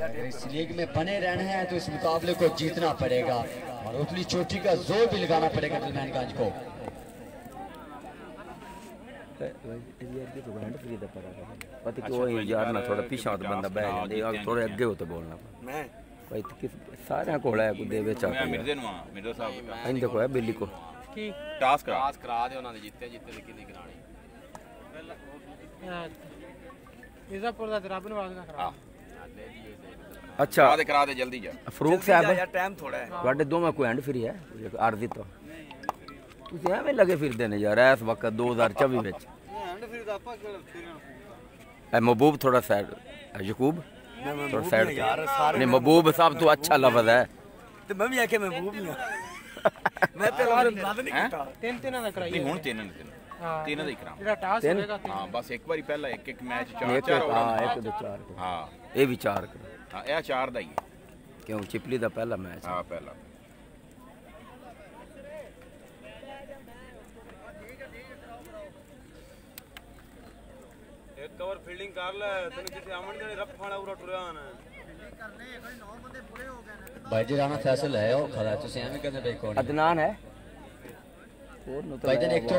अगर इस लीग में बने रहना है तो इस मुकाबले को जीतना पड़ेगा और उतनी चोटी का जोर भी लगाना पड़ेगा दलमैनगंज को। पता क्यों यार ना थोड़ा पीछा तो बंदा बह जाए, थोड़े अगे हो तो बोलना भाई किस सारे को है कुछ देवे चाह मिर्जे नु मिर्जा साहब इन देखो है बिल्ली को की टास्क करा दे उन्होंने जीते लेकिन नहीं करानी मिर्जापुर दा रब नवाज ना करा। अच्छा करा दे जल्दी जा फरूक साहब यार टाइम थोड़ा है ਤੁਹਾਡੇ ਦੋਵਾਂ ਕੋਈ हैंड फ्री है अर्जी तो ਤੁਸੀਂ ਐਵੇਂ ਲੱਗੇ ਫਿਰਦੇ ਨੇ ਯਾਰ ਇਸ ਵਕਤ 2024 ਵਿੱਚ हैंड फ्री ਦਾ ਆਪਾਂ ਇਹ महबूब थोड़ा साइड यकूब थोड़ा साइड नहीं महबूब साहब तो अच्छा लफ्ज है ਤੇ ਮੈਂ ਵੀ ਆਖੇ महबूब ही मैं ਤੇ लफ्ज नहीं ਕੀਤਾ ਤਿੰਨ ਦਾ ਕਰਾਈ ਹੁਣ ਤਿੰਨ ਦਾ ਹੀ ਕਰਾਂ ਜਿਹੜਾ ਟਾਸ ਹੋਵੇਗਾ ਹਾਂ ਬਸ ਇੱਕ ਵਾਰੀ ਪਹਿਲਾਂ ਇੱਕ ਮੈਚ ਚਾਰ ਹਾਂ ਇੱਕ ਦੋ ਚਾਰ ਹਾਂ ਇਹ ਵੀ ਚਾਰ ਹਾਂ ਇਹ ਚਾਰ ਦਾ ਹੀ ਕਿਉਂ ਚਿਪਲੀ ਦਾ ਪਹਿਲਾ ਮੈਚ ਹਾਂ ਪਹਿਲਾ एक कवर फील्डिंग कर ले तने किसी अमन जने रफ फाड़ा पूरा टुरया आना करने कोई 9 बंदे पूरे हो गए ना भाई जी राणा फैसल है और खड़ा तुसी एवें कहंदे भाई कौन अदनान है भाईजान एक तो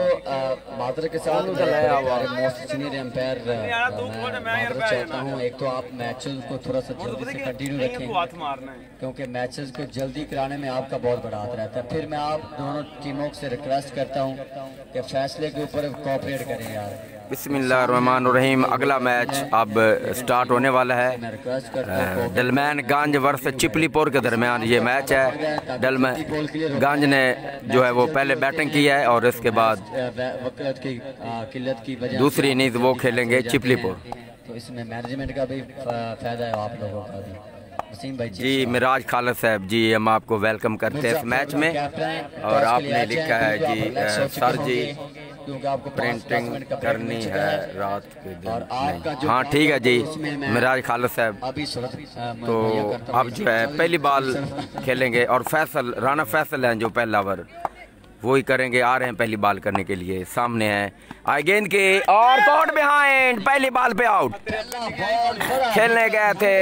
मादर के साथ मोस्ट सीनियर एम्पायर चाहता हूँ एक तो आप मैचेस को थोड़ा सा जल्दी से कंटिन्यू रखें क्योंकि मैचेस को जल्दी कराने में आपका बहुत बड़ा हाथ रहता है। फिर मैं आप दोनों टीमों से रिक्वेस्ट करता हूँ कि फैसले के ऊपर कोऑपरेट करें यार। बिस्मिल्लाहिर्रहमानिर्रहीम अगला मैच अब स्टार्ट होने वाला है। दलमैनगंज वर्सेस चिपलीपुर के दरमियान ये मैच है। दलमैनगंज ने जो है वो पहले बैटिंग की है और इसके बाद दूसरी इनिंग्स वो खेलेंगे चिपलीपुर। तो इसमें मैनेजमेंट का भी फायदा है आप लोगों का भी। जी मिराज खालिद साहब जी हम आपको वेलकम करते हैं इस मैच में और आपने लिखा है जी सर जी प्रिंटिंग करनी है रात के दिन। हाँ ठीक है जी मिराज खालिद साहब। तो अब जो है पहली बॉल खेलेंगे और फैसल राना फैसल हैं जो पहला ओवर वो ही करेंगे। आ रहे हैं पहली बॉल करने के लिए। सामने है आई गेंद की और कॉट बिहाइंड पहली बॉल पे आउट। खेलने गए थे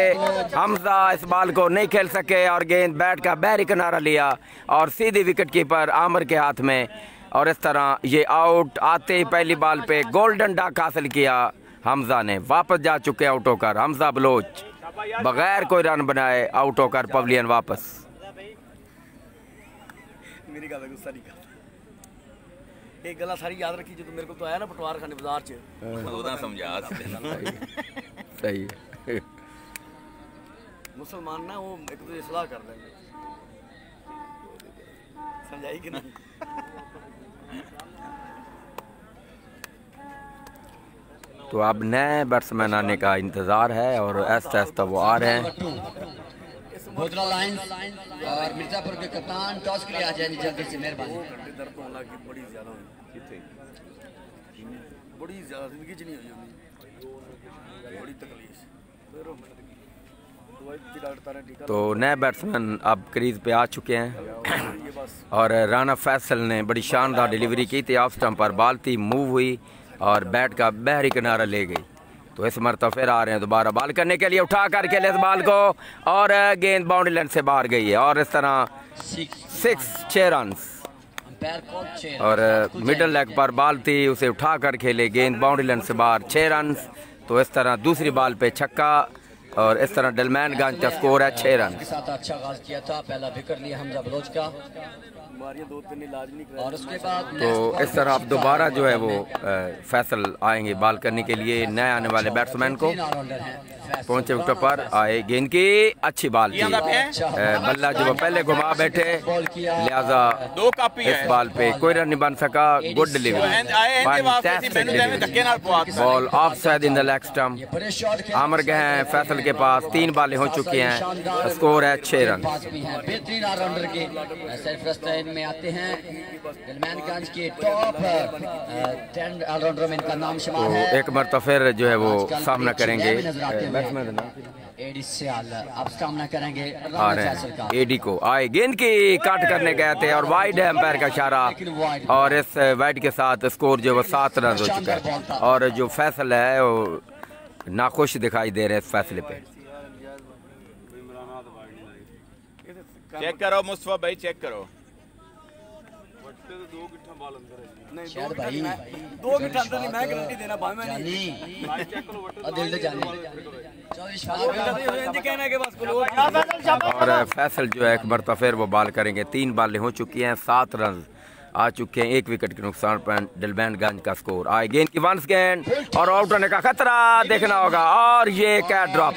हमजा इस बॉल को नहीं खेल सके और गेंद बैट का बाहरी किनारा लिया और सीधी विकेट कीपर आमिर के हाथ में और इस तरह ये आउट। आते ही पहली बॉल पे गोल्डन डक हासिल किया हमजा ने। वापस जा चुके आउट होकर हमजा बलोच बगैर कोई रन बनाए आउट होकर पवेलियन वापस। मेरी गल गुस्सा नहीं कर एक गल सारी याद रखी जो मेरे को तो आया ना पटवार खाने बाजार च समझा सही मुसलमान ना वो एक दूसरे सलाह कर देंगे समझाई कि नहीं। तो अब नए बैट्समैन आने का इंतजार है और ऐसा ऐसा वो आ रहे हैं। बोतला लाइन और मिर्जापुर के कप्तान टॉस के लिए आ जाए जल्दी से मेहरबानी। बड़ी ज्यादा जिंदगी च नहीं हुई बड़ी तकलीफ। तो नए बैट्समैन अब क्रीज पे आ चुके हैं और राना फैसल ने बड़ी शानदार डिलीवरी की थी। ऑफ स्टंप पर बॉल थी मूव हुई और बैट का बाहरी किनारा ले गई। तो इस मरतबा फिर आ रहे हैं दोबारा बॉल करने के लिए। उठा कर खेले इस बॉल को और गेंद बाउंड्री लाइन से बाहर गई है और इस तरह 6 रन और मिडल लेग पर बॉल थी उसे उठा कर खेले गेंद बाउंड्री लाइन से बाहर 6 रन। तो इस तरह दूसरी बॉल पे छक्का और इस तरह दलमैनगंज का स्कोर है 6 रन। अच्छा आगाज किया था पहला विकेट लिया हमजा बलोच का और उसके बाद तो इस तरह अब दोबारा जो है वो फैसल आएंगे बॉल करने के लिए। नए आने वाले बैट्समैन को पहुंचे विकेट पर आए। गेंद की अच्छी बॉल थी बल्ला जो पहले घुमा बैठे लिहाजा इस बॉल पे कोई रन नहीं बन सका। Good delivery ball of side in the leg stump. Aamir गए हैं फैसल के पास 3 बॉलें हो चुकी हैं। स्कोर है 6 रन। बेहतरीन ऑलराउंडर के में आते हैं दलमैनगंज के टॉप 10 ऑलराउंडर में इनका नाम शुमार है। एक मरतबा फिर जो है वो सामना करेंगे एडी से अब सामना करेंगे एडी को। आए गेंद की काट करने गए थे और वाइड है अंपायर का इशारा और इस वाइड के साथ स्कोर जो वो 7 रन हो चुका है और जो फैसला है वो नाखुश दिखाई दे रहे हैं इस फैसले पे। चेक करो मुस्तफा भाई, चेक करो। शायद भाई 2 गिट्ठा अंदर नहीं, मैं गारंटी देना भाई, मैं जानी दिल दे जानी चौधरी शफाक इंज कहना है कि बस कोई और फैसल जो है एक मरतबा फिर वो बॉल करेंगे। 3 बॉलें हो चुकी हैं, 7 रन आ चुके हैं, 1 विकेट के नुकसान पर डलमैनगंज का स्कोर। आए गेंद की वंस गेंद और आउट होने का खतरा देखना होगा, और ये कैच ड्रॉप।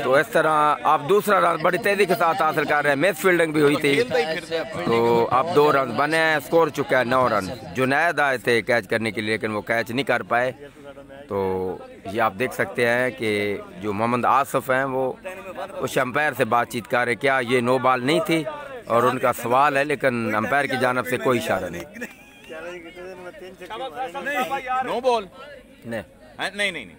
तो इस तरह आप दूसरा रन बड़ी तेजी के साथ हासिल कर रहे हैं। मिस फील्डिंग भी हुई थी, तो अब 2 रन बने हैं, स्कोर चुका है 9 रन। जुनैद आए थे कैच करने के लिए, लेकिन वो कैच नहीं कर पाए। तो ये आप देख सकते हैं कि जो मोहम्मद आसिफ हैं वो उस अंपायर से बातचीत कर रहे, क्या ये नो बॉल नहीं थी, और उनका सवाल है, लेकिन अंपायर की जानब से कोई इशारा नहीं। नो बॉल नहीं नहीं नहीं नहीं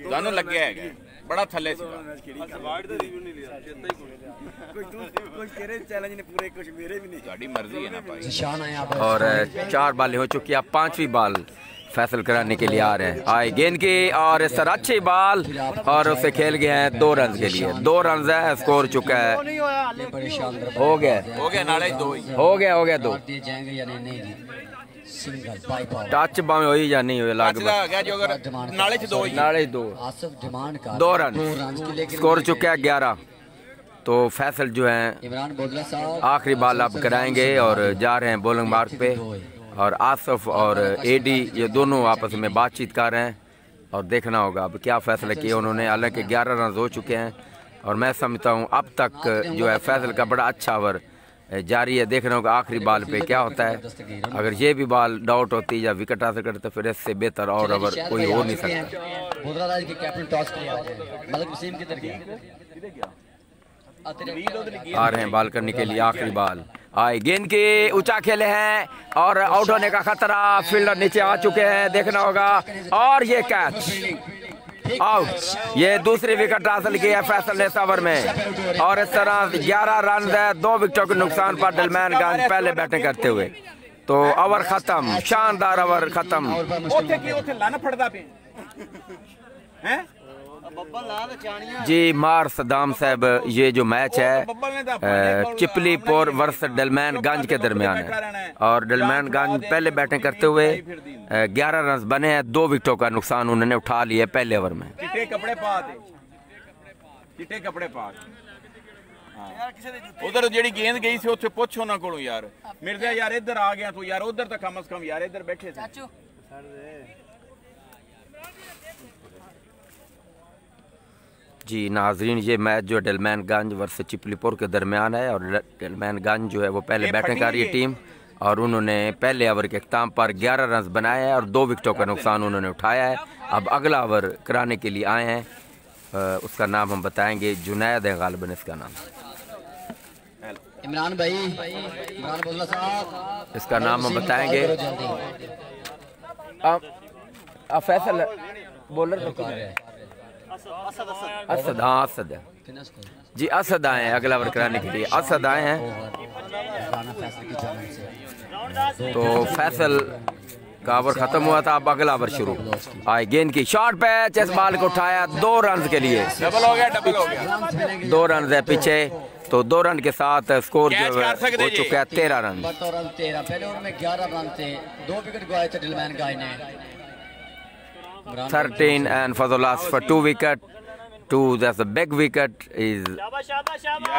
ਤੁਹਾਨੂੰ ਲੱਗਿਆ ਹੈਗਾ ਬੜਾ ਥੱਲੇ ਸੀ। कोई तेरे चैलेंज ने पूरे कुछ मेरे भी नहीं। ਤੁਹਾਡੀ मर्जी है ना भाई। और 4 बॉलें हो चुकी है, अब 5वीं बॉल फैसल कराने के लिए आ रहे हैं। आए गेंद की और इस तरह अच्छी बॉल, और उसे खेल गए हैं 2 रन के लिए। 2 रन है, स्कोर चुका है, हो गया नाले 2 ही हो गया 2। टच बामें हुई या नहीं हुई, लगभग नाले 2 ही, नाले 2 रन, स्कोर चुका है 11। तो फैसल जो है आखिरी बॉल अब कराएंगे और जा रहे हैं बॉलिंग मार्क पे। और आसिफ और एडी ये दोनों आपस में बातचीत कर रहे हैं, और देखना होगा अब क्या फैसला किया उन्होंने। हालांकि 11 रन हो चुके हैं, और मैं समझता हूँ अब तक जो है फैसल का बड़ा अच्छा ओवर जारी है। देखना होगा आखिरी बॉल पे क्या होता है। अगर ये भी बॉल डाउट होती या विकेट हासिल करते तो फिर इससे बेहतर और ओवर कोई हो नहीं सकता। आ रहे हैं बॉल करने के लिए, आखिरी बॉल। आए गेंद के ऊंचा खेले हैं और आउट होने का खतरा, फील्डर नीचे आ चुके हैं, देखना होगा, और ये कैच आउट। ये दूसरी विकेट हासिल की है फैसल ने इस ओवर में, और इस तरह 11 रन है, 2 विकेटों के नुकसान पर डलमैनगंज पहले बैटिंग करते हुए। तो ओवर खत्म, शानदार ओवर खत्म। जी मार सदाम साहब, ये जो मैच है चिपलीपुर वर्स डलमैनगंज के दरमियान है, और डलमैनगंज पहले बैटिंग करते हुए 11 रन बने हैं, 2 विकेटों का नुकसान उन्होंने उठा लिया पहले ओवर में। चिट्टे कपड़े पा उधर जी गेंद गई सी, उत्थे पुछ उन्हां कोलों यार, मिर्जा यार इधर आ गया तू यार, उधर तो कम से कम यार इधर बैठे थे। जी नाजरीन, ये मैच जो डलमैनगंज वर्सेस चिपलीपुर के दरमियान है, और डलमैनगंज जो है वो पहले बैटिंग कर रही है टीम, और उन्होंने पहले ओवर के अख्ताम पर 11 रन बनाए हैं और 2 विकेटों का नुकसान उन्होंने उठाया है। अब अगला ओवर कराने के लिए आए हैं, उसका नाम हम बताएंगे, जुनैद है गालिबन इसका नाम। इमरान भाई, इमरान बोला साहब, इसका नाम हम बताएंगे। अब फैसल बॉलर असद, हाँ असद है जी, असद आए हैं अगला ओवर कराने के लिए, असद आए हैं। तो फैसल का ओवर खत्म हुआ था, अब अगला ओवर शुरू। आए गेंद की शॉर्ट पैच, इस बॉल को उठाया 2 रन के लिए, डबल हो गया 2 रन है पीछे, तो 2 रन के साथ स्कोर जो हो चुका है 13 रन। पहले ओवर में 11 रन थे, 2 विकेट गए थे डलमैनगंज ने। 13 and for the last for 2 wicket. 2, that's a big wicket is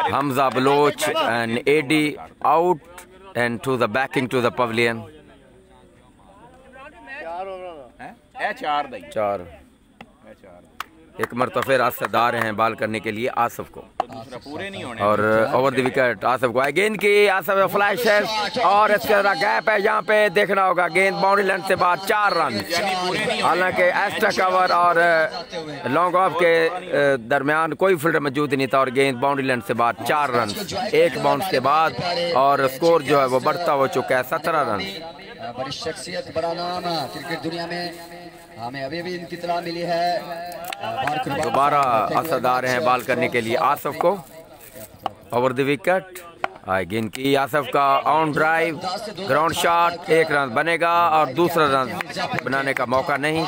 Hamza Baloch and AD out and to the backing to the pavilion. 4 एक मरतबा फिर असद आ रहे हैं बॉल करने के लिए आसिफ को, पूरे नहीं होने, और ओवर द विकेट आसिफ को। गेंद की आसिफ फ्लैश है, और इसके अंदर गैप है, यहाँ पे देखना होगा, गेंद बाउंड्री लाइन से बाद 4 रन। हालांकि एक्स्ट्रा कवर और लॉन्ग ऑफ के दरमियान कोई फील्डर मौजूद नहीं था, और गेंद बाउंड्री लाइन से बाद 4 रन, 1 बाउंस के बाद, और स्कोर जो है वो बढ़ता हो चुका है 17 रन। बड़ी शख्सियत, बड़ा नाम क्रिकेट दुनिया में, हमें अभी भी इनकी इत्तला मिली है। दोबारा असद आ रहे हैं बॉल करने के लिए आसिफ को, ओवर द विकेट, गेंद की आसफ का on drive, ground shot, 1 run बनेगा और दूसरा रन बनाने का मौका नहीं,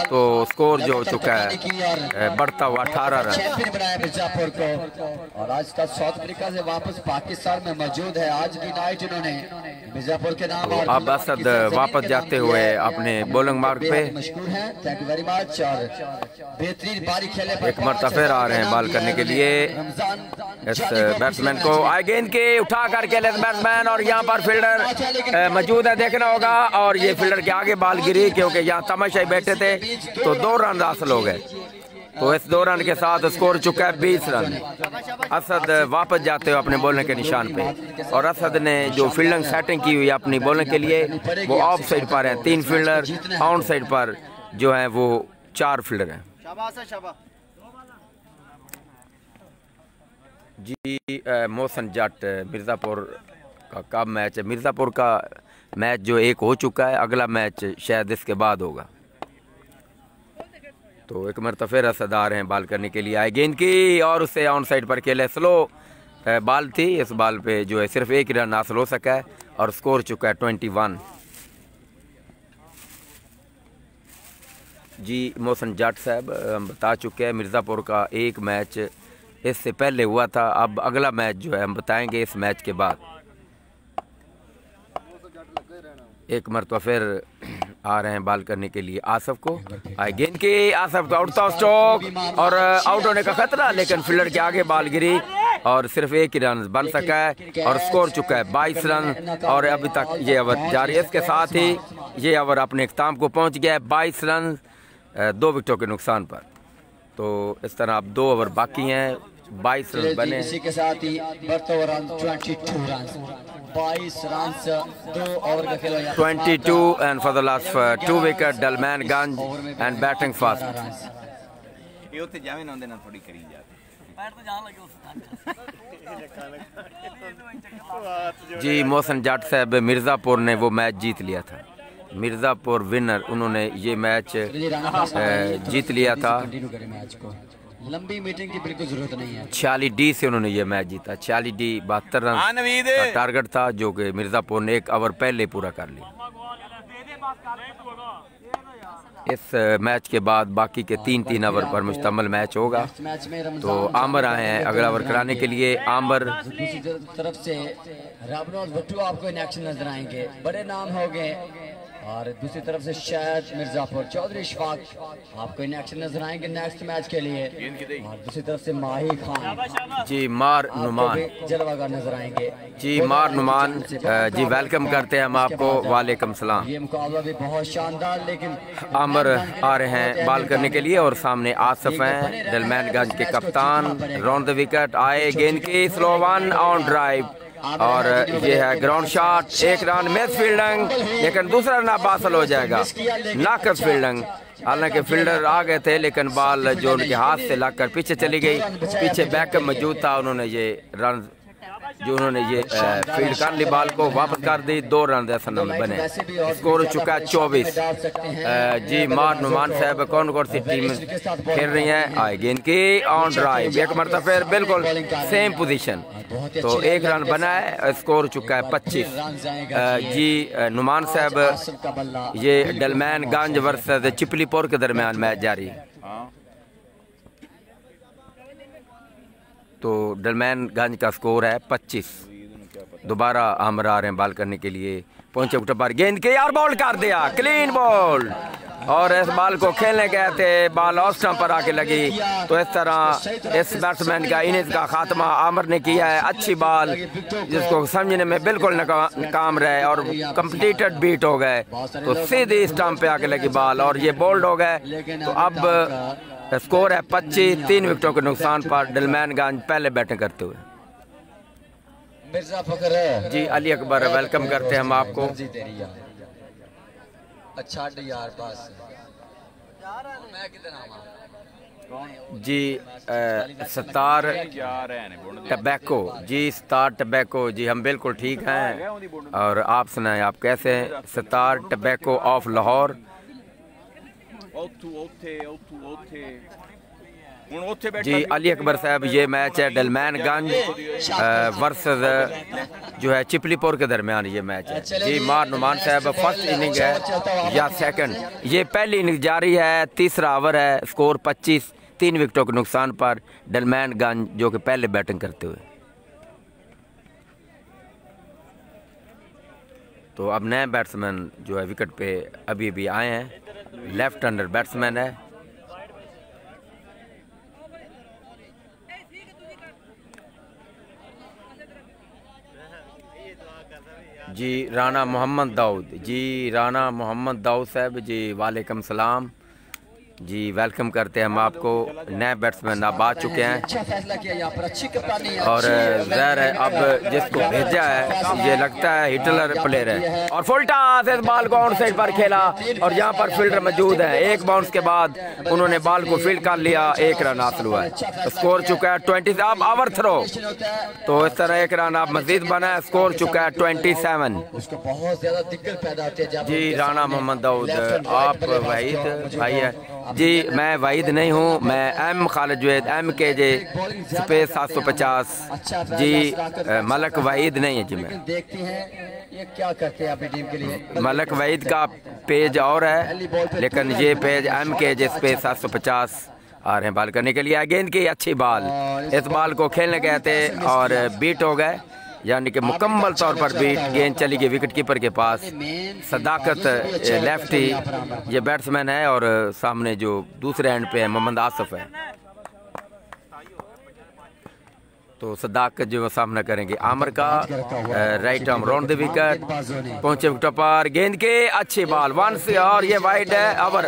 तो स्कोर जो हो चुका है बढ़ता हुआ 18 रन। चैंपियन बनाया मिर्जापुर को और आज का साउथ अफ्रीका से वापस पाकिस्तान में मौजूद है। आज की नाइट इन्होंने मिर्जापुर के नाम तो अब असद वापस जाते हुए अपने बॉलिंग मार्ग पे मशहूर हैं। थैंक यू वेरी मच और बेहतरीन बारी खेलने पर एक मरतबा फिर आ रहे हैं बॉल करने के लिए इस बैट्समैन को। आए गेंद के उठा कर खेले बैट्समैन और यहाँ पर फील्डर मौजूद है, देखना होगा। और ये फील्डर के आगे बॉल गिरी क्योंकि यहाँ तमाशाई बैठे थे, तो 2 रन हासिल हो गए। तो इस 2 रन के साथ स्कोर चुका है 20 रन। असद वापस जाते हुए अपने बॉलिंग के निशान पे और असद ने जो फील्डिंग सेटिंग की हुई अपनी बॉलिंग के लिए वो ऑफ साइड पर है 3 फील्डर, ऑन साइड पर जो है वो 4 फील्डर हैं। जी मोहसिन जट मिर्ज़ापुर का कब मैच है? मिर्ज़ापुर का मैच जो एक हो चुका है, अगला मैच शायद इसके बाद होगा। तो एक मरतबा फिर असद आ रहे हैं बॉल करने के लिए। आए गेंद की और उससे ऑन साइड पर खेले, स्लो बॉल थी, इस बॉल पे जो है सिर्फ 1 रन हासिल हो सका है और स्कोर चुका है 21। जी मोहसिन जट साहब हम बता चुके हैं मिर्ज़ापुर का एक मैच इससे पहले हुआ था, अब अगला मैच जो है हम बताएंगे इस मैच के बाद। एक मरतबा फिर आ रहे हैं बॉल करने के लिए आसफ को। आए गेंद की, आसफ का उड़ता स्ट्रोक और आउट होने का खतरा, लेकिन फील्डर के आगे बॉल गिरी और सिर्फ 1 ही रन बन सका है और स्कोर चुका है 22 रन। और अभी तक ये ओवर जारी है, इसके साथ ही ये ओवर अपने इख्तिताम को पहुंच गया है 22 रन 2 विकेटों के नुकसान पर। तो इस तरह अब 2 ओवर बाकी हैं, 22 रन बने। इसी के साथ ही बढ़ता हुआ रन 22 रन, 22 रन 2 ओवर का खेल 22 and for the last 2 wicket डलमैन Ganj and batting fast। ये ਉੱਥੇ ਜਾਵੇਂ ਨਾ ਉਹਦੇ ਨਾਲ ਥੋੜੀ ਕਰੀ ਜਾ ਪੈਰ ਤਾਂ ਜਾਣ ਲੱਗੇ ਉਸ। जी मोहसिन जट साहब मिर्ज़ापुर ने वो मैच जीत लिया था, मिर्ज़ापुर विनर, उन्होंने ये मैच जीत लिया था। लंबी मीटिंग की बिल्कुल जरूरत नहीं है। 46 डी से उन्होंने ये मैच जीता। 46 डी 72 रन का टारगेट था जो कि मिर्ज़ापुर ने 1 ओवर पहले पूरा कर लिया। इस मैच के बाद बाकी के 3-3 ओवर पर मुश्तमिल मैच होगा। तो आमर आए हैं अगला ओवर कराने के लिए। आमर दूसरी तरफ से रामनोज भट्टू आपको इन एक्शन नजर आएंगे, बड़े नाम हो गए। और दूसरी तरफ से शायद मिर्ज़ापुर चौधरी इशफाक आपको इन एक्शन नजर आएंगे नेक्स्ट मैच के लिए। और दूसरी तरफ से माही खान जी मार नुमान जलवागर नजर आएंगे। जी मार नुमान जी वेलकम करते हैं हम आपको। वालेकुम सलाम। ये मुकाबला भी बहुत शानदार, लेकिन आमर आ रहे हैं बॉल करने के लिए और सामने आसफ हैं डलमैनगंज के कप्तान। राउंड द विकेट आए गेंद की, स्लो वन ऑन ड्राइव और ये है ground shot, 1 run, miss fielding, लेकिन दूसरा रन हासिल हो जाएगा। नाकस फील्डिंग, हालांकि फील्डर आ गए थे लेकिन बॉल जो उनके हाथ से लगकर पीछे चली गई, पीछे बैकअप मौजूद था, उन्होंने ये रन जो उन्होंने ये फील्ड कर ली, बॉल को वापस कर दी, 2 रन ऐसा नंबर बने। स्कोर हो चुका है 24। जी मार नुमान साहब कौन कौन सी टीम खेल रही हैं? आए गेंद की ऑन ड्राइव, एक मरतबा फिर बिल्कुल सेम पोजीशन, तो 1 रन बना है, स्कोर हो चुका है 25। जी नुमान साहब ये डलमैनगंज वर्सेस चिपलीपुर के दरमियान मैच जारी है। तो डलमैनगंज का स्कोर है 25। दोबारा आमर आ रहे हैं बॉल करने के लिए, पहुंचे उठे पर गेंद के यार बॉल कर दिया, क्लीन बॉल, और इस बॉल को खेलने गए थे, बॉल ऑफ स्टंप पर आके लगी। तो इस तरह इस बैट्समैन का इनिंग्स का खात्मा आमर ने किया है। अच्छी बॉल जिसको समझने में बिल्कुल नाकाम रहे और कंप्लीटेड बीट हो गए, तो सीधी स्टंप पे आके लगी बॉल और ये बोल्ड हो गए। तो अब स्कोर है 25, 3 विकेटों के नुकसान पर डलमैनगंज पहले बैटिंग करते हुए। जी अली अकबर वेलकम करते हैं हम आपको। अच्छा यार बस जी सतार टबैको, जी सतार टबैको, जी हम बिल्कुल ठीक हैं और आप सुनाएं आप कैसे हैं? Sattar tobacco of Lahore. जी अली अकबर साहब, ये मैच है डलमैनगंज वर्सेस जो है चिपलीपुर के दरमियान ये मैच है जी। मार नुमान साहब फर्स्ट इनिंग है या सेकंड, ये पहली इनिंग जारी है, तीसरा ओवर है, स्कोर 25, 3 विकेटों के नुकसान पर डलमैनगंज जो कि पहले बैटिंग करते हुए। तो अब नए बैट्समैन जो है विकेट पे अभी भी आए हैं, लेफ्ट हैंडर बैट्समैन है जी राना मोहम्मद दाऊद। जी राना मोहम्मद दाऊद साहब जी वालेकुम सलाम जी, वेलकम करते हैं हम आपको। नए बैट्समैन अब आ चुके हैं और ज़ाहिर है अब जिसको भेजा है ये लगता है हिटलर प्लेयर है। और फुल टॉस, इस बॉल को आउट साइड पर खेला और यहाँ पर फील्डर मौजूद है। एक बाउंस के बाद उन्होंने बॉल को फील्ड कर लिया, 1 रन हासिल हुआ है। तो स्कोर चुका है 20। अब ओवर थ्रो, तो इस तरह 1 रन अब मजीद बना है, स्कोर चुका है 27। जी राना मोहम्मद दाऊद, आप वहीद भाई है जी? मैं वहीद नहीं हूँ, मैं am Khalid Javed MKJ space 750 जी, मलक वहीद नहीं है जी। मैं देखते हैं ये क्या करते हैं अपनी टीम के लिए। मलक वहीद का पेज और है, लेकिन ये पेज MKJ स्पेस 750 आ रहे हैं बॉल करने के लिए। गेंद की अच्छी बॉल, इस बॉल को खेलने गए थे और बीट हो गए, यानी कि मुकम्मल तौर पर बीट। गेंद चली गई विकेट कीपर के पास। सदाकत लेफ्टी ये बैट्समैन है और सामने जो दूसरे एंड पे है मोहम्मद आसिफ है। तो सदाकत जो सामना करेंगे आमर का, right arm round the wicket, पहुंचे विकेट पर, गेंद के अच्छी बॉल 1 से, और ये वाइड है, ओवर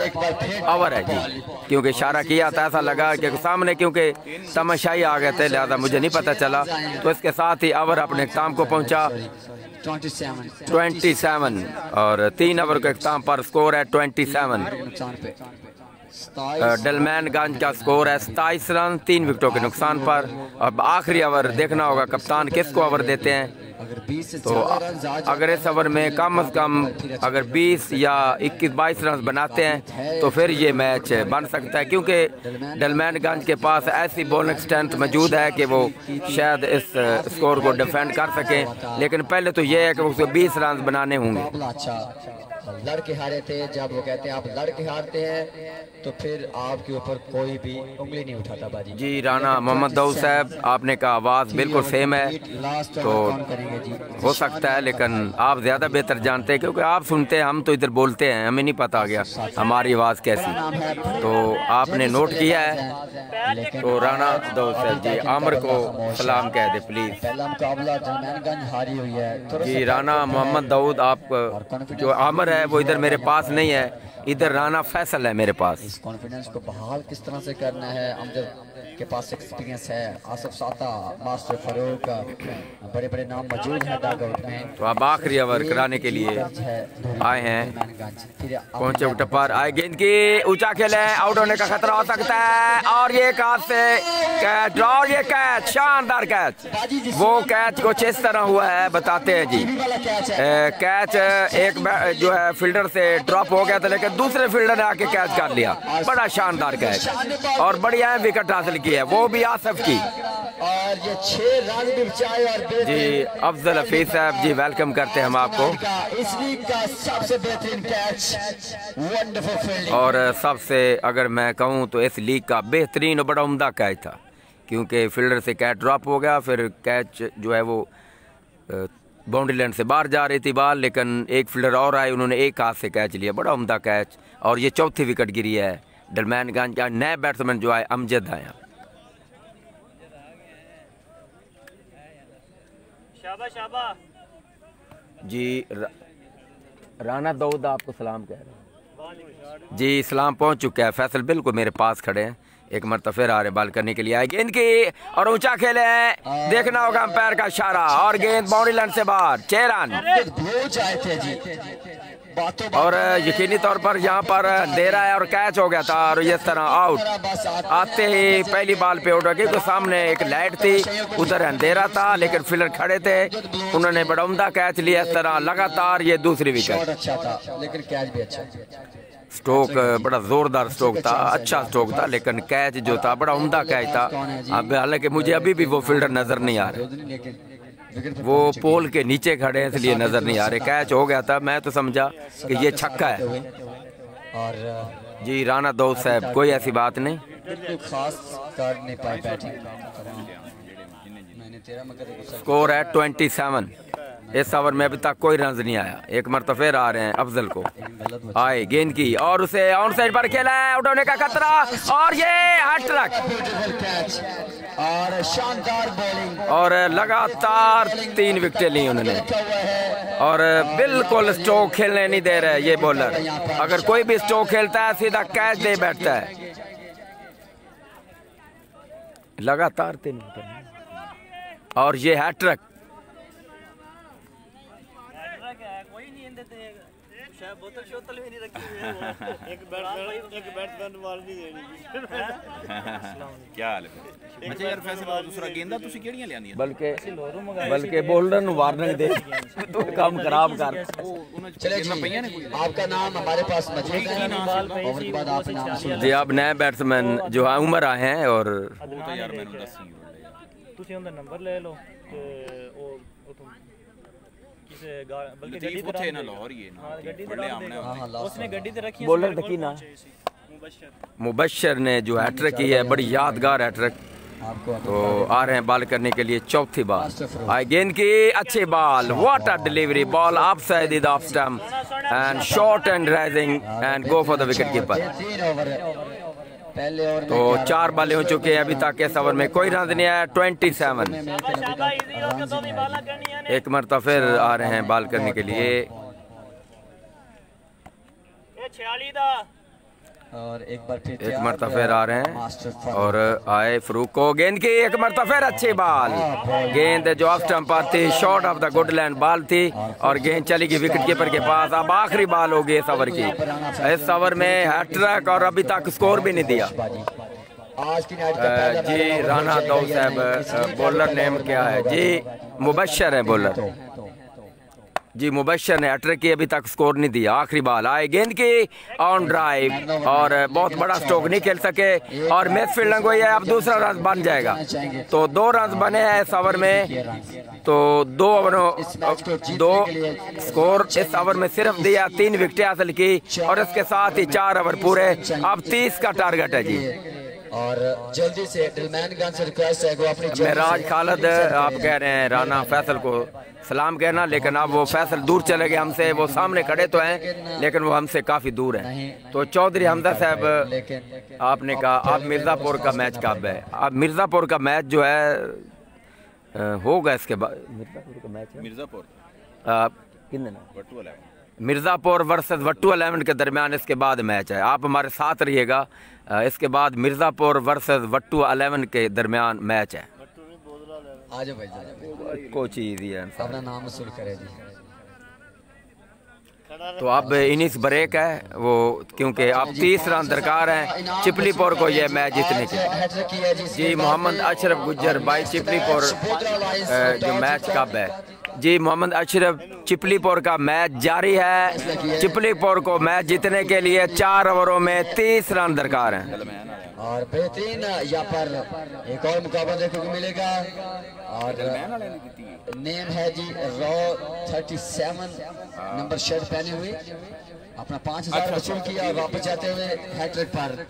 है जी। क्योंकि इशारा किया था, ऐसा लगा कि सामने क्योंकि तमाशाई आ गए थे, लिहाजा मुझे नहीं पता चला। तो इसके साथ ही ओवर अपने इख्तिताम को पहुंचा 27 और 3 ओवर के इख्तिताम पर स्कोर है 27। डलमैनगंज का स्कोर है 27 रन 3 विकेटों के नुकसान पर। अब आखिरी ओवर देखना होगा कप्तान किसको ओवर देते हैं। तो अगर इस ओवर में कम से कम अगर 20 या 21-22 रन बनाते हैं तो फिर ये मैच बन सकता है, क्योंकि डलमैनगंज के पास ऐसी बॉलिंग स्ट्रेंथ मौजूद है कि वो शायद इस स्कोर को डिफेंड कर सकें। लेकिन पहले तो ये है कि उसको 20 रन बनाने होंगे। लड़के हारे थे, जब वो कहते हैं आप लड़के हारते हैं तो फिर आपके ऊपर कोई भी उंगली नहीं उठाता बाजी। जी राना मोहम्मद दाऊद साहब, आपने कहा आवाज़ बिल्कुल सेम है, तो हो सकता है, लेकिन आप ज़्यादा बेहतर जानते हैं क्योंकि आप सुनते हैं, हम तो इधर बोलते हैं, हमें नहीं पता गया हमारी आवाज़ कैसी। तो आपने नोट किया है। तो राना दाऊद साहब जी आमर को सलाम कह दे प्लीज़। पहला मुकाबला डलमैनगंज हारी हुई है। जी राना मोहम्मद दाऊद, आप जो आमर है वो इधर मेरे पास नहीं है, इधर राना फैसल है मेरे पास। इस कॉन्फिडेंस को बहाल किस तरह से करना है, अमजद के पास एक्सपीरियंस है, आसिफ साता, मास्टर फारूक, बड़े बड़े नाम मौजूद हैं डगआउट में। तो अब आखिरी ओवर कराने के लिए आए हैं, पहुंचे विकेट पर, आए गेंद की ऊंचा खेल है, आउट होने का खतरा हो सकता है, और ये हाथ से कैच, और ये कैच, शानदार कैच। वो कैच कुछ इस तरह हुआ है, बताते हैं जी। कैच एक जो है फील्डर से ड्रॉप हो गया था, लेकिन दूसरे फील्डर ने आके कैच कर लिया, बड़ा शानदार कैच और बड़ी अहम विकेट हासिल की है, वो भी आसिफ की। और ये 6 रन भी बचाए और जी अफजल हफीज साहब जी, वेलकम करते हैं हम आपको। इस लीग का सबसे बेहतरीन कैच, वंडरफुल फील्डिंग, और सबसे अगर मैं कहूँ तो इस लीग का बेहतरीन और बड़ा उम्दा कैच था, क्योंकि फील्डर से कैच ड्रॉप हो गया, फिर कैच जो है वो बाउंड्री लाइन से बाहर जा रही थी बॉल, लेकिन एक फील्डर और आए, उन्होंने एक हाथ से कैच लिया, बड़ा उम्दा कैच। और ये चौथी विकेट गिरी है डलमैनगंज का। नए बैट्समैन जो आए अमजद आया। जी राना दाऊद आपको सलाम कह रहे हैं जी, सलाम पहुंच चुका है। फैसल बिल्कुल मेरे पास खड़े हैं, एक मरतबा फिर आ रहे बॉल करने के लिए आए, गेंद की और ऊंचा खेले हैं, देखना होगा अंपायर का इशारा, और गेंद बाउंड्री लाइन से बाहर, 6 रन। और यकीनी तौर पर यहाँ पर अंधेरा है और कैच हो गया था, और इस तरह आउट आते ही पहली बॉल पे आउट हो गई। तो सामने एक लाइट थी, उधर अंधेरा था, लेकिन फील्डर खड़े थे, उन्होंने बड़ा उम्दा कैच लिया। इस तरह लगातार ये दूसरी विकेट, अच्छा था लेकिन कैच भी अच्छा। स्ट्रोक बड़ा ज़ोरदार स्ट्रोक था, अच्छा स्ट्रोक था, लेकिन कैच जो था बड़ा उम्दा कैच था। अब हालांकि मुझे अभी भी वो फील्डर नज़र नहीं आ रहे, वो पोल के नीचे खड़े हैं इसलिए नज़र नहीं आ रहे। कैच हो गया था, मैं तो समझा कि ये छक्का है। और जी राना दौद साहब, कोई ऐसी बात नहीं। खास कर नहीं पाई बैटिंग। स्कोर है 27। इस ओवर में अभी तक कोई रन नहीं आया। एक मरतबा फिर आ रहे हैं अफजल को, आए गेंद की और उसे ऑन साइड पर खेला है, आउट होने का खतरा और ये हैट्रिक और शानदार बॉलिंग और लगातार 3 विकेटें ली उन्होंने और बिल्कुल स्ट्रोक खेलने नहीं दे रहे ये बॉलर। अगर कोई भी स्ट्रोक खेलता है सीधा कैच दे बैठता है। लगातार 3 विकेट और ये हैट्रिक। क्या हाल है? अच्छा यार फैसला दूसरा गेंदा तुसी केड़ियां लियांदियां? बल्कि बॉलर नु वार्निंग दे तो काम खराब कर। चले जी, आपका नाम हमारे पास मौजूद है और उसके बाद आप नाम सुन। जी आप नए बैट्समैन जो है उमर आए हैं और वो तो यार मैंने दसी ਤੁਸੀਂ ਉਹਦਾ ਨੰਬਰ ਲੈ ਲਓ ਤੇ ਉਹ ਕਿਸੇ ਬਲਕਿ ਗੱਡੀ ਉੱਥੇ ਨਾ ਲਾਹੌਰ ਹੀ ਹੈ ਨਾ ਗੱਡੀ ਬੜੇ ਆਮਨੇ उसने ਗੱਡੀ ਤੇ ਰੱਖੀ बॉलर का की ना मुबशर ने जो हैट्रिक की है, बड़ी यादगार हैट्रिक। तो आ रहे हैं बॉल करने के लिए चौथी बाल। आई गेंद की अच्छी ball, what a delivery, ball of side is off stump and short and rising and go for the wicket keeper. तो 4 बॉलें हो चुके हैं अभी तक इस ओवर में कोई रन नहीं आया। 27। एक मरतबा फिर आ रहे हैं बॉल करने के लिए और एक बार फिर एक मरतबा फिर आ रहे हैं और आए फरूक को गेंद की एक मरतबा फिर अच्छी बॉल। गेंद जो ऑफ स्टंप पर थी, short of the Goodland ball थी और गेंद चली गई विकेट कीपर के पास। अब आखिरी बॉल होगी इस ओवर की। इस ओवर में हैट्रिक और अभी तक स्कोर भी नहीं दिया। जी राना दौद साहब, बॉलर नेम क्या है? जी मुबशर है बॉलर। जी मुबशर ने हैट्रिक की, अभी तक स्कोर नहीं दिया। आखिरी बॉल आए गेंद की ऑन ड्राइव और बहुत बड़ा स्ट्रोक नहीं खेल सके और मिस फील्डिंग हुई है। अब दूसरा रन बन जाएगा। तो 2 रन बने हैं इस ओवर में। तो 2 स्कोर इस ओवर में सिर्फ दिया, 3 विकेटें हासिल की और इसके साथ ही 4 ओवर पूरे। अब 30 का टारगेट है जी। और जल्दी से दिलमैनगंज से रिक्वेस्ट है कि अपनी मेराज खालिद, आप कह रहे हैं राना फैसल को सलाम कहना, लेकिन अब वो फैसल दूर चले गए हमसे। वो सामने खड़े तो हैं लेकिन वो हमसे काफ़ी दूर हैं। तो चौधरी हमजा साहब, आपने कहा आप मिर्ज़ापुर का मैच कब है? अब मिर्ज़ापुर का मैच जो है होगा इसके बाद। मिर्ज़ापुर का मैच है मिर्ज़ापुर मिर्ज़ापुर वर्सेस वट्टू 11 के दरमियान इसके बाद मैच है। आप हमारे साथ रहिएगा। इसके बाद मिर्ज़ापुर वर्सेस वट्टू 11 के दरमियान मैच है। आ जाओ भाई, कोई चीज़ ही है, अपना नाम वसूल करे जी। तो अब इनिंग्स ब्रेक है वो, क्योंकि अब 30 रन दरकार हैं चिपलीपुर को यह मैच जीतने के। जी मोहम्मद अशरफ गुज्जर भाई, चिपलीपुर जो मैच कब है? जी मोहम्मद अशरफ, चिपलीपुर का मैच जारी है। चिपलीपुर को मैच जीतने के लिए 4 ओवरों में 30 रन दरकार हैं। और बेहतरीन यहाँ पर एक और मुकाबला देखने को मिलेगा और नेम है जी रॉ 37 नंबर शर्ट पहने हुए, अपना 5000 वसूल किया और वापस जाते हुए हैट्रिक पर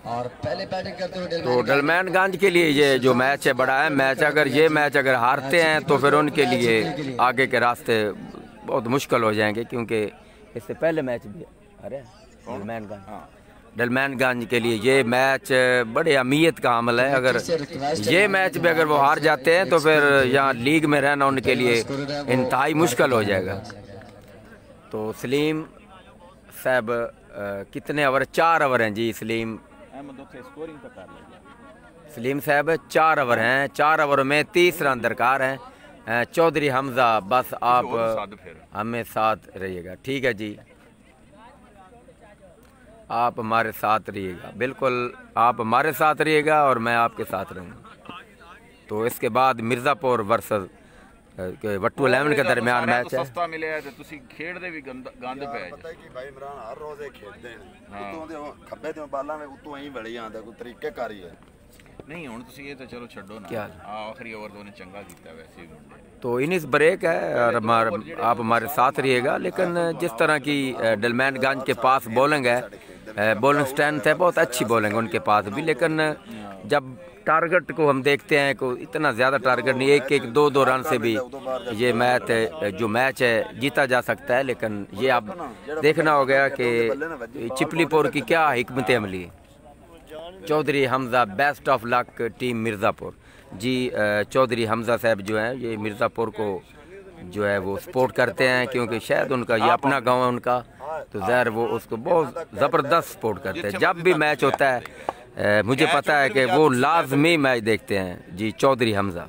और पहले बैटिंग करते हुए तो डलमैनगंज के लिए ये जो मैच है बड़ा अहम मैच। अगर ये मैच अगर हारते हैं तो फिर उनके लिए आगे के रास्ते बहुत मुश्किल हो जाएंगे, क्योंकि इससे पहले मैच भी अरे डलमैनगंज के लिए ये मैच बड़े अहमियत का अमल है। अगर ये मैच भी अगर वो हार जाते हैं तो फिर यहाँ लीग में रहना उनके लिए इंतहाई मुश्किल हो जाएगा। तो सलीम साहब कितने ओवर? 4 ओवर हैं जी। सलीम साहब 4 ओवर हैं। 4 ओवर में 30 रन दरकार हैं। चौधरी हमजा, बस आप हमें साथ रहिएगा, ठीक है जी। आप हमारे साथ रहिएगा, बिल्कुल आप हमारे साथ रहिएगा और मैं आपके साथ रहूँगा। तो इसके बाद मिर्ज़ापुर वर्सेस कि वट्टू 11 के दरमियान मैच है। सस्ता मिले है तो तुसी खेडदे भी गंद पे है पता है कि भाई इमरान हर रोज खेलते हैं उतों दे खब्बे ते बाला में उतों ही वड़ी आंदा कोई तरीके कारी है नहीं हुन तुसी ये तो चलो छड्डो ना क्या आखिरी ओवर तो ने चंगा कीता वैसे ही तो इनिंग्स ब्रेक है और आप हमारे साथ रहिएगा। लेकिन जिस तरह की डलमैनगंज के पास बॉलिंग है, बॉलिंग स्ट्रेंथ है, बहुत अच्छी बॉलिंग उनके पास भी। लेकिन जब टारगेट को हम देखते हैं को इतना ज़्यादा टारगेट नहीं, एक दो रन से भी ये मैच है जीता जा सकता है। लेकिन ये अब देखना हो गया कि चिपलीपुर की क्या हिकमत अमली है। Chaudhry Hamza best of luck team Mirzapur ji. Chaudhry Hamza साहब जो हैं ये मिर्ज़ापुर को जो है वो सपोर्ट करते हैं, क्योंकि शायद उनका ये अपना गांव है उनका, तो ज़ाहिर वो उसको बहुत ज़बरदस्त सपोर्ट करते हैं। जब भी मैच होता है मुझे पता है कि वो लाजमी मैच देखते हैं जी। चौधरी हमज़ा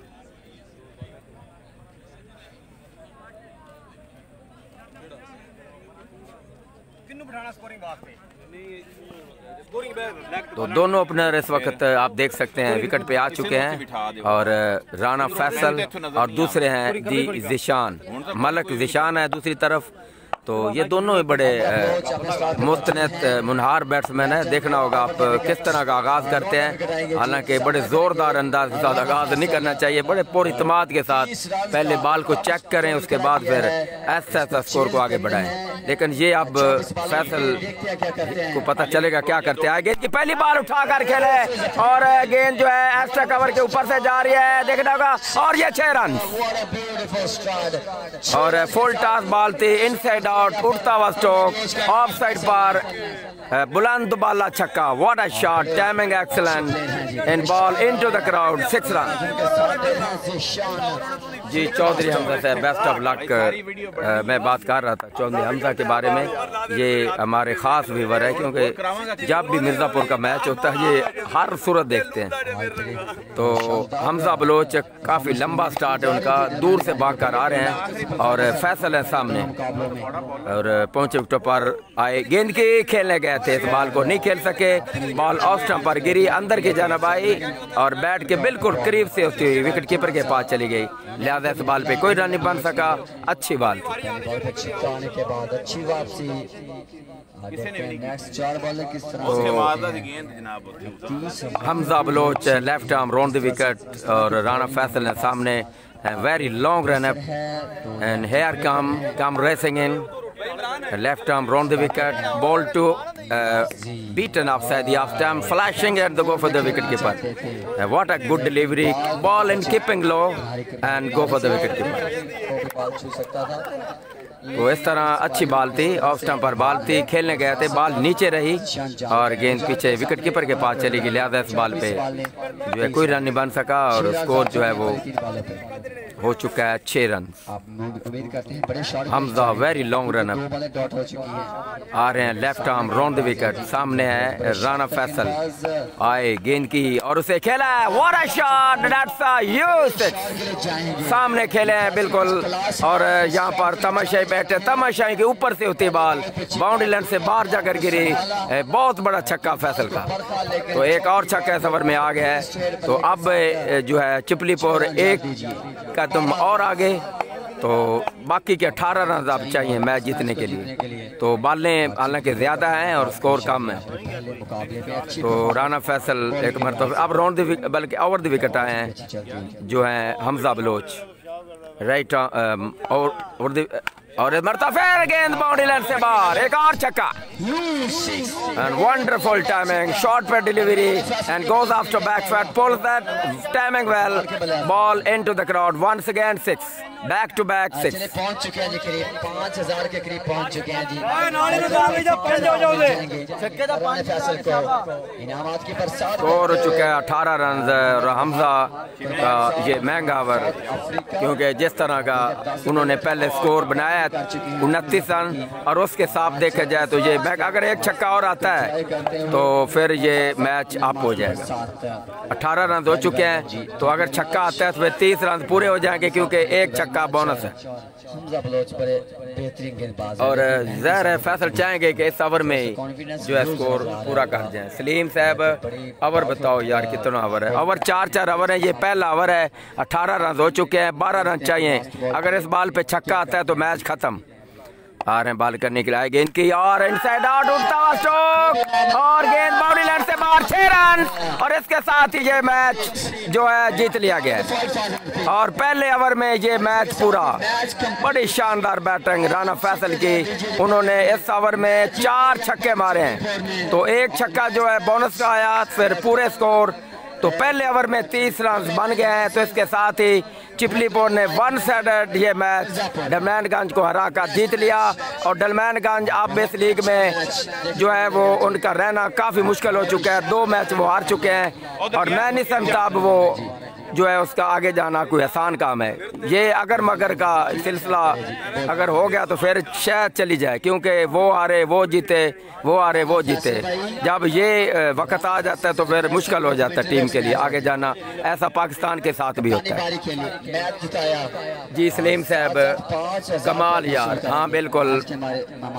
तो दोनों ओपनर इस वक्त आप देख सकते हैं विकेट पे आ चुके हैं, और राना फैसल और दूसरे हैं दी जिशान, मलक जिशान है दूसरी तरफ। तो ये दोनों ही बड़े मुस्तनद मुनहार बैट्समैन हैं। देखना होगा आप किस तरह का आगाज़ करते हैं। हालांकि बड़े ज़ोरदार अंदाज के साथ आगाज़ नहीं करना चाहिए, बड़े पुरइत्माद के साथ पहले बॉल को चेक करें, उसके बाद फिर ऐसा स्कोर को आगे बढ़ाएं। लेकिन ये अब फैसल को पता चलेगा क्या करते हैं। गेंद की पहली बार उठा कर खेले और गेंद जो है एक्स्ट्रा कवर के ऊपर से जा रही है, देखना होगा। और ये 6 रन और फुल टॉस बॉल थी, इनसाइड आउट, उड़ता हुआ स्ट्रोक, ऑफ साइड पर बुलंद बाला छक्का। What a shot, timing excellent and ball into the crowd, 6 run जी। चौधरी हमजा से बेस्ट ऑफ लक मैं बात कर रहा था चौधरी हमजा के बारे में। ये हमारे ख़ास व्यूवर है, क्योंकि जब भी मिर्ज़ापुर का मैच होता है ये हर सूरत देखते हैं। तो हमजा बलोच काफ़ी लंबा स्टार्ट है उनका, दूर से भाग कर आ रहे हैं और फैसल है सामने और पहुंचे विकेट पर आए। गेंद की खेलने गए थे, इस बॉल को नहीं खेल सके, बॉल ऑफ स्टंप पर गिरी, अंदर की जानब आई और बैट के बिल्कुल करीब से होती हुई विकेट कीपर के पास चली गई। लिहाजा इस बॉल पे कोई रन नहीं बन सका। अच्छी बॉल थी। बहुत अच्छी आने के बाद अच्छी वापसी। नेक्स्ट 4 बॉलें किस तरह Hamza Baloch left arm round the wicket और राना फैसल ने सामने very long run up and here come racing in left arm round the wicket, ball to beaten offside the off stump, flashing at the go for the wicket keeper. What a good delivery, ball in keeping low and go for the wicket keeper. तो इस तरह अच्छी ball थी, off stump पर ball थी, खेलने गए थे, बॉल नीचे रही और गेंद पीछे विकेट कीपर के पास चली गई। लिहाजा इस बॉल पे जो है कोई रन नहीं बन सका और स्कोर जो है वो हो चुका है 6 run. Hamza very long run आ रहे हैं, left arm round the wicket, सामने है राना फैसल, आए गेंद की और उसे खेला है। What a shot, that's a huge, सामने खेले हैं बिल्कुल और यहाँ पर तमाशाई बैठे, तमाशाई के ऊपर से होती बॉल बाउंड्री लाइन से बाहर जाकर गिरी। बहुत बड़ा छक्का फैसल का, तो एक और छक्का सफर में आ गया है। तो अब जो है चिपलीपुर एक कदम और आगे, तो बाकी के 18 रन अब चाहिए मैच जीतने के लिए। तो बॉलें हालांकि ज़्यादा हैं और स्कोर कम है। तो राना फैसल एक मरतबा अब राउंड द बल्कि ओवर द विकेट आए हैं जो हैं हमजा बलोच राइट और मरता फिर गेंद बाउंड्री लाइन से बाहर, एक और छक्का एंड वंडरफुल टाइमिंग, शॉट पे delivery and goes after back foot, pulls that timing well, ball into the crowd, once again 6, back to back 6। पहुंच चुके हैं जी, करीब 5000 के करीब पहुंच चुके हैं जी। फैसल को इनामात के बरसात स्कोर हो चुका है 18 रन और हमजा का ये महंगा ओवर, क्योंकि जिस तरह का उन्होंने पहले स्कोर बनाया 29 रन और उसके साथ देखा जाए तो ये अगर एक छक्का और आता है तो फिर ये मैच अप हो जाएगा। 18 रन हो चुके हैं, तो अगर छक्का आता है तो फिर 30 रन पूरे हो जाएंगे, क्योंकि एक छक्का बोनस है। हमजा बलोच बड़े बेहतरीन गेंदबाज और ज़ाहिर है फैसल चाहेंगे कि इस ओवर में जो है स्कोर पूरा कर जाए। सलीम साहब ओवर बताओ यार कितना ओवर है? ओवर 4 ओवर है, ये पहला ओवर है। 18 रन हो चुके हैं, 12 रन चाहिए। अगर इस बॉल पे छक्का आता है तो मैच खत्म। आ रहे हैं बॉल करने के लिए, गेंद की और इनसाइड आउट, उठता हुआ स्ट्रोक और गेंद बाउंड्री लाइन से बाहर, 6 रन और इसके साथ ही ये मैच जो है जीत लिया गया है। और पहले ओवर में ये मैच पूरा, बड़ी शानदार बैटिंग राना फैसल की। उन्होंने इस ओवर में 4 छक्के मारे हैं, तो एक छक्का जो है बोनस का आया, फिर पूरे स्कोर तो पहले ओवर में 30 रन बन गए हैं। तो इसके साथ ही चिपलीपुर ने 1 साइडेड ये मैच डलमैनगंज को हरा कर जीत लिया। और डलमैनगंज अब इस लीग में जो है वो उनका रहना काफ़ी मुश्किल हो चुका है। 2 मैच वो हार चुके हैं और मैं नहीं समझता अब वो जो है उसका आगे जाना कोई आसान काम है। ये अगर मगर का सिलसिला अगर हो गया तो फिर शायद चली जाए, क्योंकि वो हारे वो जीते, वो हारे वो जीते। जब ये वक्त आ जाता है तो फिर मुश्किल हो जाता है टीम के लिए आगे जाना। ऐसा पाकिस्तान के साथ भी होता है। जी सलीम साहब कमाल यार, हाँ बिल्कुल,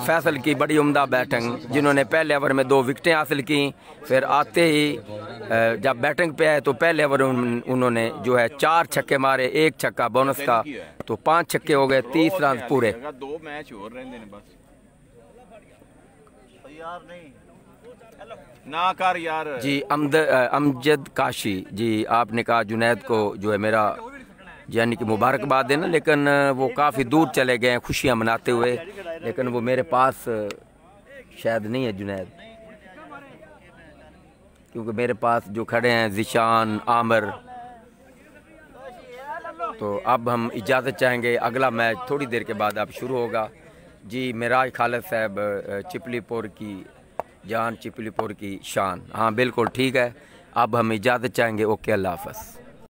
फैसल की बड़ी उम्दा बैटिंग, जिन्होंने पहले ओवर में 2 विकेटें हासिल की। फिर आते ही जब बैटिंग पे आए तो पहले ओवर उन्होंने जो है 4 छक्के मारे, 1 छक्का बोनस का, तो 5 छक्के हो गए, 30 रन पूरे। 2 मैच और रहने ने बस ना कर यार। जी अमजद काशी जी, आपने कहा जुनैद को जो है मेरा यानी कि मुबारकबाद देना, लेकिन वो काफ़ी दूर चले गए खुशियाँ मनाते हुए, लेकिन वो मेरे पास शायद नहीं है जुनैद, क्योंकि मेरे पास जो खड़े हैं ज़िशान, आमिर। तो अब हम इजाज़त चाहेंगे, अगला मैच थोड़ी देर के बाद अब शुरू होगा। जी मिराज खालिद साहब, चिपलीपुर की जान, चिपलीपुर की शान, हाँ बिल्कुल ठीक है। अब हम इजाज़त चाहेंगे। ओके, अल्लाह हाफ़िज़।